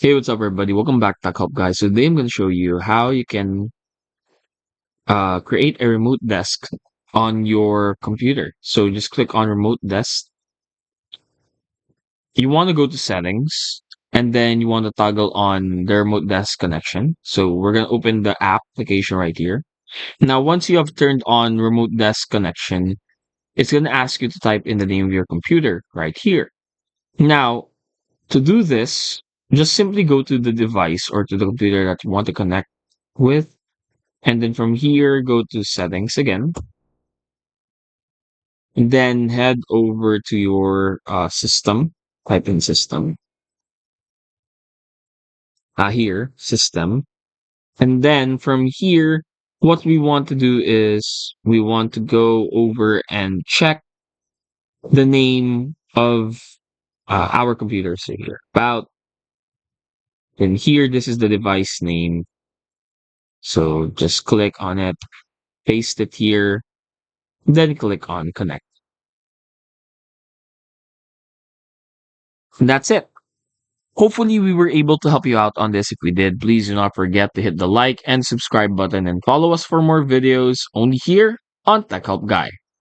Hey, what's up, everybody? Welcome back to TechHelp, guys. So today I'm going to show you how you can create a remote desk on your computer. So just click on Remote Desk. You want to go to Settings, and then you want to toggle on the Remote Desk connection. So we're going to open the application right here. Now, once you have turned on Remote Desk connection, it's going to ask you to type in the name of your computer right here. Now, to do this, just simply go to the device or to the computer that you want to connect with. And then from here, go to settings again. And then head over to your system. Type in system. Here, system. And then from here, what we want to do is we want to go over and check the name of our computer. So here, about. And here, this is the device name. So just click on it, paste it here, then click on connect. And that's it. Hopefully, we were able to help you out on this. If we did, please do not forget to hit the like and subscribe button and follow us for more videos only here on Tech Help Guy.